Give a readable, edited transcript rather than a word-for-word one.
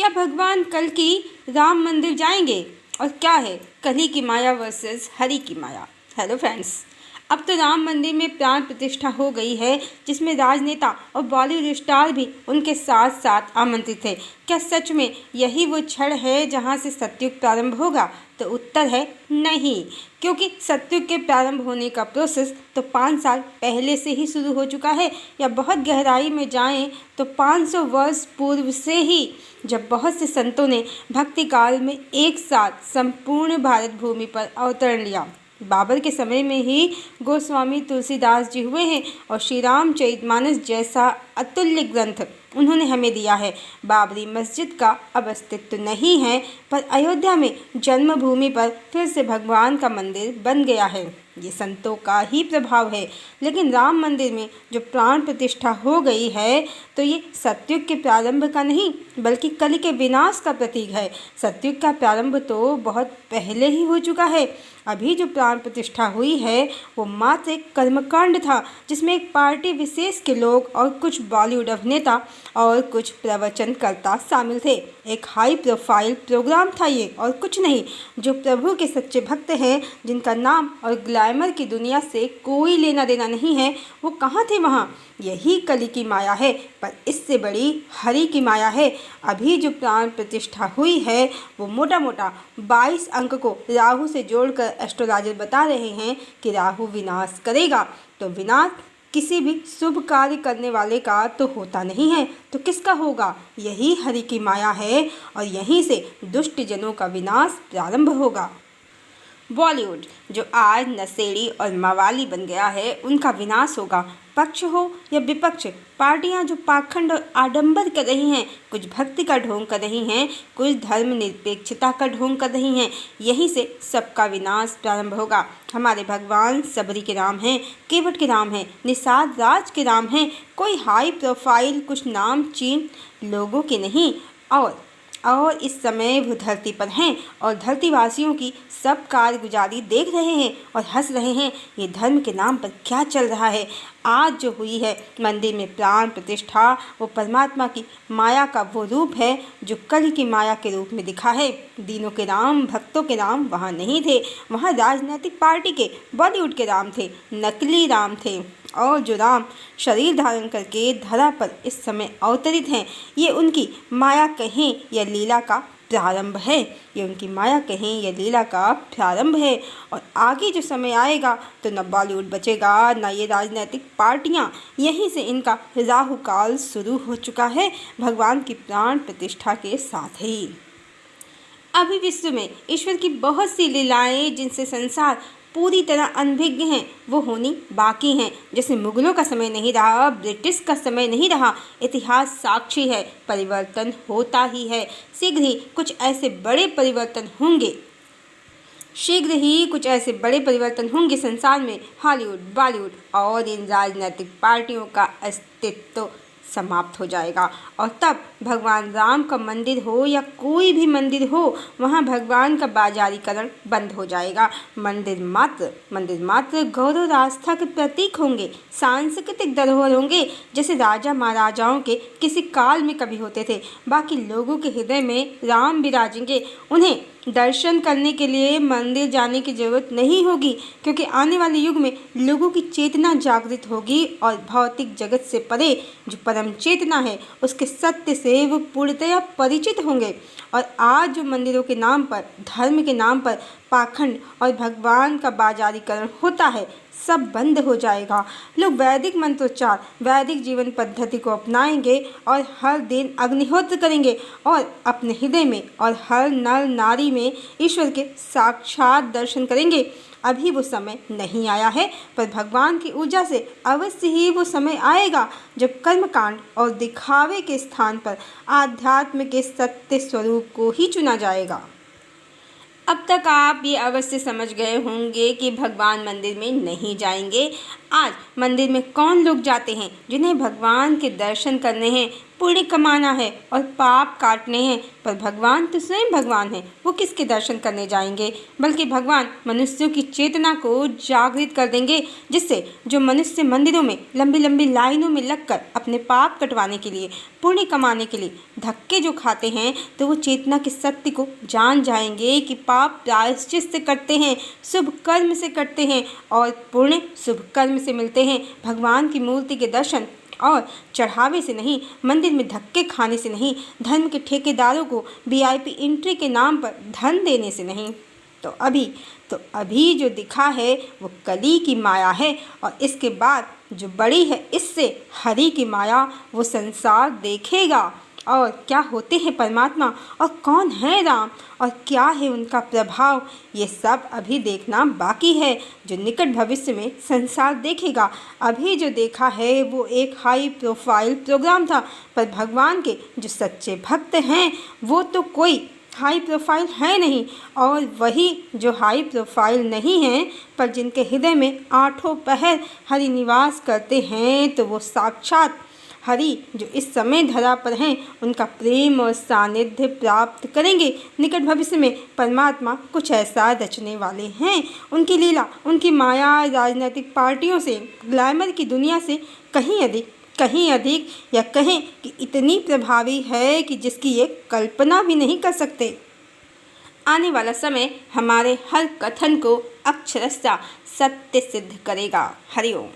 क्या भगवान कल की राम मंदिर जाएंगे? और क्या है कली की माया वर्सेस हरि की माया? हेलो फ्रेंड्स, अब तो राम मंदिर में प्राण प्रतिष्ठा हो गई है, जिसमें राजनेता और बॉलीवुड स्टार भी उनके साथ साथ आमंत्रित थे। क्या सच में यही वो क्षण है जहां से सतयुग प्रारंभ होगा? तो उत्तर है नहीं, क्योंकि सतयुग के प्रारंभ होने का प्रोसेस तो 5 साल पहले से ही शुरू हो चुका है, या बहुत गहराई में जाएं तो 500 वर्ष पूर्व से ही, जब बहुत से संतों ने भक्ति काल में एक साथ संपूर्ण भारत भूमि पर अवतरण लिया। बाबर के समय में ही गोस्वामी तुलसीदास जी हुए हैं, और श्री रामचरितमानस जैसा अतुल्य ग्रंथ उन्होंने हमें दिया है। बाबरी मस्जिद का अब अस्तित्व नहीं है, पर अयोध्या में जन्मभूमि पर फिर से भगवान का मंदिर बन गया है। ये संतों का ही प्रभाव है। लेकिन राम मंदिर में जो प्राण प्रतिष्ठा हो गई है, तो ये सतयुग के प्रारंभ का नहीं, बल्कि कलि के विनाश का प्रतीक है। सतयुग का प्रारंभ तो बहुत पहले ही हो चुका है। अभी जो प्राण प्रतिष्ठा हुई है वो मात्र एक कर्मकांड था, जिसमें एक पार्टी विशेष के लोग और कुछ बॉलीवुड अभिनेता और कुछ प्रवचनकर्ता शामिल थे। एक हाई प्रोफाइल प्रोग्राम था ये, और कुछ नहीं। जो प्रभु के सच्चे भक्त हैं, जिनका नाम और ग्लैमर की दुनिया से कोई लेना देना नहीं है, वो कहाँ थे वहाँ? यही कली की माया है, पर इससे बड़ी हरि की माया है। अभी जो प्राण प्रतिष्ठा हुई है वो मोटा मोटा 22 अंक को राहु से जोड़कर एस्ट्रोलॉजर बता रहे हैं कि राहु विनाश करेगा। तो विनाश किसी भी शुभ कार्य करने वाले का तो होता नहीं है, तो किसका होगा? यही हरि की माया है, और यहीं से दुष्ट जनों का विनाश प्रारंभ होगा। बॉलीवुड जो आज नशेड़ी और मवाली बन गया है, उनका विनाश होगा। पक्ष हो या विपक्ष, पार्टियां जो पाखंड और आडंबर कर रही हैं, कुछ भक्ति का ढोंग कर रही हैं, कुछ धर्मनिरपेक्षता का ढोंग कर रही हैं, यहीं से सबका विनाश प्रारंभ होगा। हमारे भगवान सबरी के राम हैं, केवट के राम हैं, निषाद राज के राम हैं, कोई हाई प्रोफाइल कुछ नाम चीन लोगों के नहीं। और इस समय वो धरती पर हैं, और धरतीवासियों की सब कारगुजारी देख रहे हैं और हंस रहे हैं। ये धर्म के नाम पर क्या चल रहा है? आज जो हुई है मंदिर में प्राण प्रतिष्ठा, वो परमात्मा की माया का वो रूप है जो कलि की माया के रूप में दिखा है। दीनों के राम, भक्तों के राम वहाँ नहीं थे, वहाँ राजनीतिक पार्टी के, बॉलीवुड के राम थे, नकली राम थे। और जो राम शरीर धारण करके धरा पर इस समय अवतरित हैं, ये उनकी माया कहें या लीला का प्रारंभ है। ये उनकी माया कहें या लीला का प्रारंभ है। और आगे जो समय आएगा तो न बॉलीवुड बचेगा, न ये राजनीतिक पार्टियां। यहीं से इनका राहु काल शुरू हो चुका है, भगवान की प्राण प्रतिष्ठा के साथ ही। अभी विश्व में ईश्वर की बहुत सी लीलाएं, जिनसे संसार पूरी तरह अनभिज्ञ हैं, वो होनी बाकी हैं। जैसे मुगलों का समय नहीं रहा, ब्रिटिश का समय नहीं रहा, इतिहास साक्षी है, परिवर्तन होता ही है। शीघ्र ही कुछ ऐसे बड़े परिवर्तन होंगे संसार में, हॉलीवुड, बॉलीवुड और इन राजनीतिक पार्टियों का अस्तित्व समाप्त हो जाएगा। और तब भगवान राम का मंदिर हो या कोई भी मंदिर हो, वहाँ भगवान का बाजारीकरण बंद हो जाएगा। मंदिर मात्र गौरव और आस्था के प्रतीक होंगे, सांस्कृतिक धरोहर होंगे, जैसे राजा महाराजाओं के किसी काल में कभी होते थे। बाकी लोगों के हृदय में राम विराजेंगे। उन्हें दर्शन करने के लिए मंदिर जाने की जरूरत नहीं होगी, क्योंकि आने वाले युग में लोगों की चेतना जागृत होगी, और भौतिक जगत से परे जो परम चेतना है, उसके सत्य से वो पूर्णतया परिचित होंगे। और आज जो मंदिरों के नाम पर, धर्म के नाम पर पाखंड और भगवान का बाजारीकरण होता है, सब बंद हो जाएगा। लोग वैदिक मंत्रोच्चार, वैदिक जीवन पद्धति को अपनाएंगे, और हर दिन अग्निहोत्र करेंगे, और अपने हृदय में और हर नर नारी में ईश्वर के साक्षात दर्शन करेंगे। अभी वो समय नहीं आया है, पर भगवान की ऊर्जा से अवश्य ही वो समय आएगा, जब कर्मकांड और दिखावे के स्थान पर आध्यात्म के सत्य स्वरूप को ही चुना जाएगा। अब तक आप ये अवश्य समझ गए होंगे कि भगवान मंदिर में नहीं जाएंगे। आज मंदिर में कौन लोग जाते हैं जिन्हें भगवान के दर्शन करने हैं, पुण्य कमाना है और पाप काटने हैं। पर भगवान तो स्वयं भगवान है, वो किसके दर्शन करने जाएंगे? बल्कि भगवान मनुष्यों की चेतना को जागृत कर देंगे, जिससे जो मनुष्य मंदिरों में लंबी लंबी लाइनों में लगकर अपने पाप कटवाने के लिए, पुण्य कमाने के लिए धक्के जो खाते हैं, तो वो चेतना के सत्य को जान जाएंगे कि पाप प्रायश्चित से करते हैं, शुभ कर्म से करते हैं और पुण्य शुभ कर्म से मिलते हैं। भगवान की मूर्ति के दर्शन और चढ़ावे से नहीं, मंदिर में धक्के खाने से नहीं, धर्म के ठेकेदारों को VIP एंट्री के नाम पर धन देने से नहीं। तो अभी जो दिखा है वो कली की माया है, और इसके बाद जो बड़ी है इससे हरि की माया, वो संसार देखेगा। और क्या होते हैं परमात्मा और कौन है राम और क्या है उनका प्रभाव, ये सब अभी देखना बाकी है, जो निकट भविष्य में संसार देखेगा। अभी जो देखा है वो एक हाई प्रोफाइल प्रोग्राम था, पर भगवान के जो सच्चे भक्त हैं वो तो कोई हाई प्रोफाइल है नहीं, और वही जो हाई प्रोफाइल नहीं हैं पर जिनके हृदय में आठों पहर हरि निवास करते हैं, तो वो साक्षात हरि जो इस समय धरा पर हैं, उनका प्रेम और सानिध्य प्राप्त करेंगे। निकट भविष्य में परमात्मा कुछ ऐसा रचने वाले हैं। उनकी लीला, उनकी माया राजनीतिक पार्टियों से, ग्लैमर की दुनिया से कहीं अधिक या कहें कि इतनी प्रभावी है कि जिसकी ये कल्पना भी नहीं कर सकते। आने वाला समय हमारे हर कथन को अक्षरशः सत्य सिद्ध करेगा। हरि ओम।